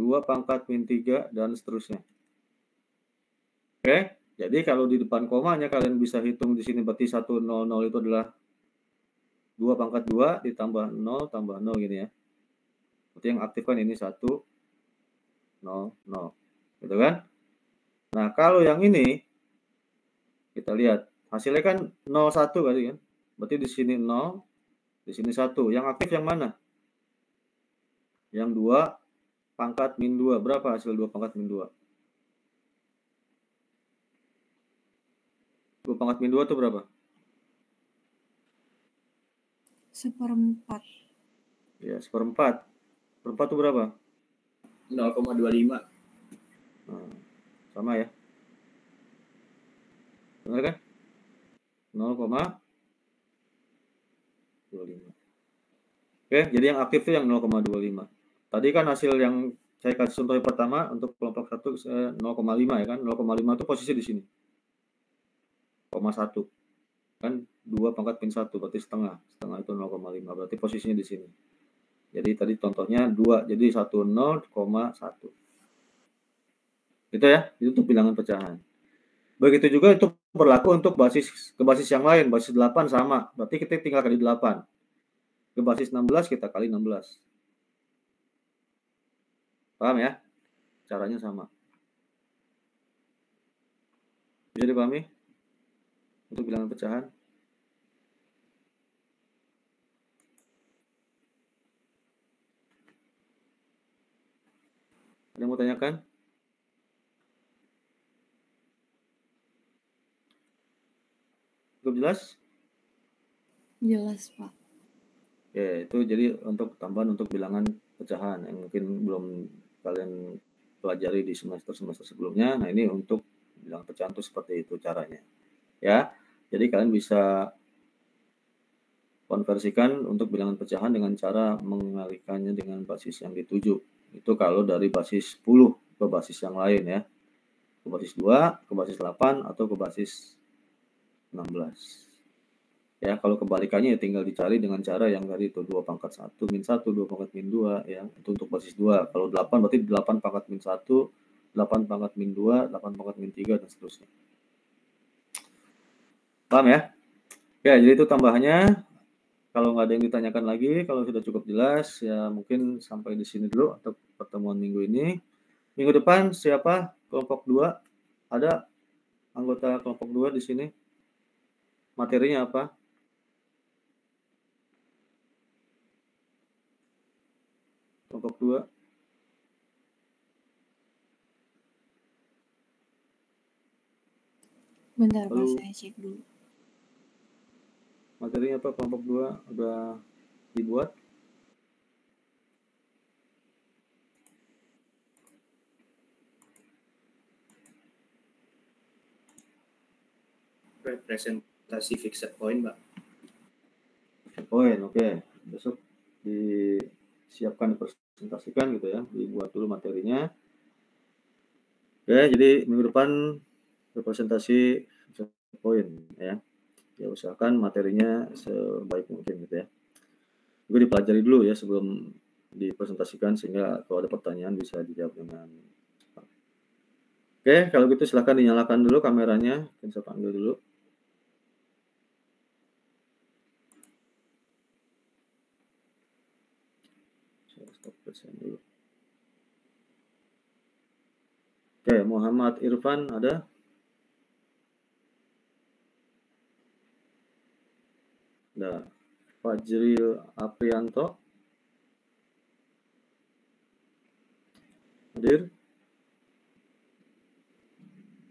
2 pangkat min 3 dan seterusnya. Oke, jadi kalau di depan komanya kalian bisa hitung di sini berarti 100 itu adalah 2 pangkat 2 ditambah 0 tambah 0 gini ya. Berarti yang aktif kan ini 1 0 0. Gitu kan? Nah, kalau yang ini kita lihat hasilnya kan 0 1 kali kan. Berarti di sini 0, di sini 1. Yang aktif yang mana? Yang 2 pangkat min 2. Berapa hasil 2 pangkat min 2? 2 pangkat min 2 itu berapa? 1/4. Ya, 1/4. 1/4 itu berapa? 0,25. Nah, sama ya. Benar kan? 0,25. Oke, jadi yang aktif itu yang 0,25. Tadi kan hasil yang saya kasih contoh yang pertama untuk kelompok 1 0,5 ya kan. 0,5 itu posisi di sini. 0,1. Kan 2 pangkat min 1 berarti setengah. Setengah itu 0,5 berarti posisinya di sini. Jadi tadi contohnya 2 jadi 10,1. Gitu ya. Itu untuk bilangan pecahan. Begitu juga itu berlaku untuk basis yang lain, basis 8 sama. Berarti kita tinggal kali 8. Ke basis 16 kita kali 16. Paham ya? Caranya sama. Bisa dipahami? Untuk bilangan pecahan. Ada yang mau tanyakan? Cukup jelas? Jelas, Pak. Ya, itu jadi untuk tambahan untuk bilangan pecahan yang mungkin belum kalian pelajari di semester sebelumnya. Nah, ini untuk bilangan pecahan itu seperti itu caranya. Ya, jadi kalian bisa konversikan untuk bilangan pecahan dengan cara mengalihkannya dengan basis yang dituju. Itu kalau dari basis 10 ke basis yang lain ya. Ke basis 2, ke basis 8, atau ke basis 16. Ya, kalau kebalikannya ya tinggal dicari dengan cara yang tadi itu 2 pangkat 1 min 1, 2 pangkat min 2 ya. Itu untuk basis 2. Kalau 8 berarti 8 pangkat min 1, 8 pangkat min 2, 8 pangkat min 3 dan seterusnya. Paham ya? Ya, jadi itu tambahannya. Kalau nggak ada yang ditanyakan lagi, kalau sudah cukup jelas ya mungkin sampai di sini dulu untuk pertemuan minggu ini. Minggu depan siapa? Kelompok 2. Ada anggota kelompok 2 di sini? Materinya apa? Kelompok 2. Bentar, Pak, Lalu saya cek dulu. materinya apa kelompok 2? Udah dibuat? Representasi fixed point, Pak. Poin, oke. Besok disiapkan, dipresentasikan gitu ya. Dibuat dulu materinya. Oke, jadi minggu depan representasi poin ya. Ya usahakan materinya sebaik mungkin gitu ya. Juga dipelajari dulu ya sebelum dipresentasikan sehingga kalau ada pertanyaan bisa dijawab dengan cepat. Oke, kalau gitu silakan dinyalakan dulu kameranya. Mungkin saya panggil dulu. Saya stop present dulu. Oke, Muhammad Irfan ada? Ada. Fajril Aprianto hadir?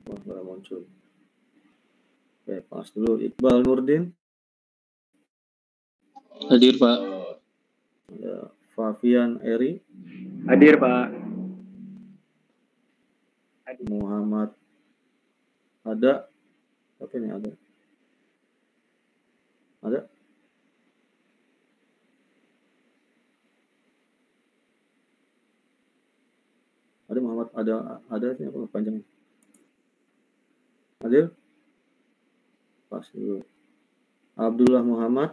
Wah, nggak muncul. Oke, pas dulu. Iqbal Nurdin Hadir, Pak. ada. Fabian Eri, Hadir, Pak. Muhammad ada. Apa ini ada? Ada? Ada Muhammad, ada ini apa panjang? Adil? Pas dulu. Abdullah Muhammad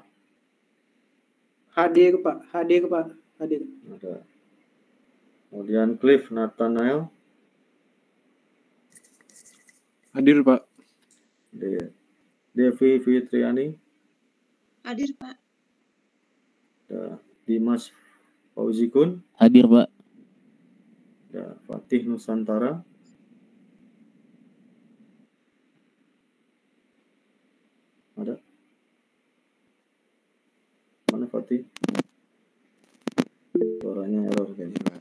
Hadir Pak. Hadir. ada. Kemudian Cliff Nathanael Hadir, Pak. Devi Fitriani Hadir, Pak. ada. Dimas Fauzikun Hadir, Pak. ada. Fatih Nusantara ada. Mana Fatih? Suaranya error kayaknya.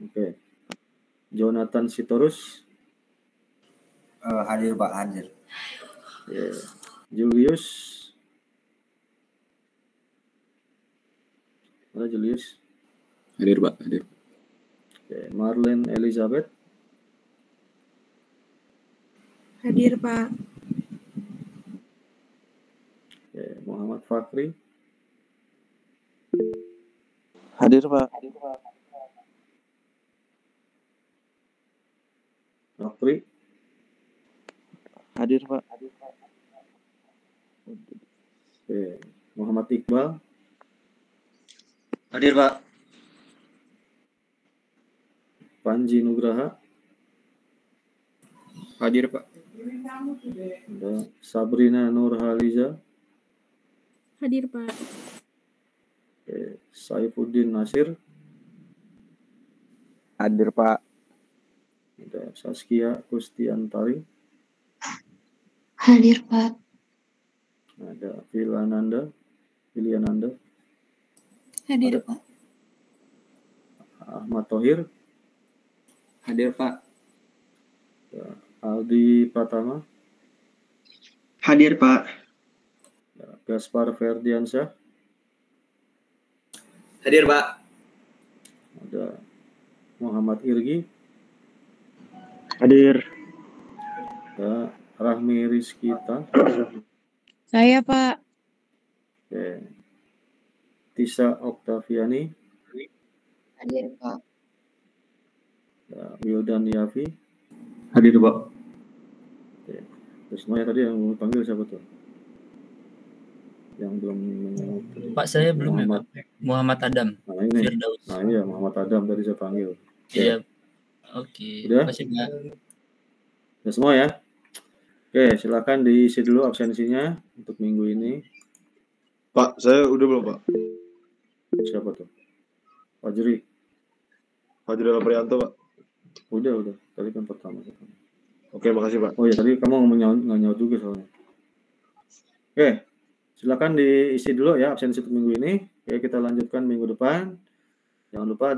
Oke. Jonathan Sitorus Hadir Pak, hadir. Julius ada. Julius Hadir, Pak. Hadir. Oke. Marlene Elizabeth Hadir, Pak. Oke. Muhammad Fakri Hadir, Pak. Nofri Hadir, Pak. Oke. Muhammad Iqbal Hadir Pak. Panji Nugraha Hadir Pak. ada. Sabrina Nurhaliza Hadir, Pak. Oke. Saifuddin Nasir Hadir, Pak. ada. Saskia Kustiantari Hadir, Pak. ada. Iliananda Hadir, Pak. Ahmad Thohir Hadir Pak. ada. Aldi Pratama Hadir, Pak. ada. Gaspar Ferdiansyah Hadir Pak. ada. Muhammad Irgi Hadir. ada. Rahmi Rizkita Saya, Pak. Oke. Tisa Oktaviani Hadir, Pak. ada. Wildan Yafi Hadir, Pak. Oke. Terus semuanya tadi yang mau panggil siapa tuh? Yang belum menjawab tadi. Pak, saya belum ya, Muhammad. Pak. Muhammad Adam. Nah ini. Firdaus. Nah iya Muhammad Adam tadi saya panggil. Iya. Oke. Udah? Makasih, Pak. Udah semua ya? Oke, silakan diisi dulu absensinya untuk minggu ini. Pak, saya udah belum, Pak? Siapa tuh? Fajri. Fajri Aprianto, Pak. Udah. Tadi kan pertama. Oke, makasih, Pak. Oh iya, tadi kamu nggak nyaut juga soalnya. Oke, silakan diisi dulu ya absensi untuk minggu ini. Oke, kita lanjutkan minggu depan. Jangan lupa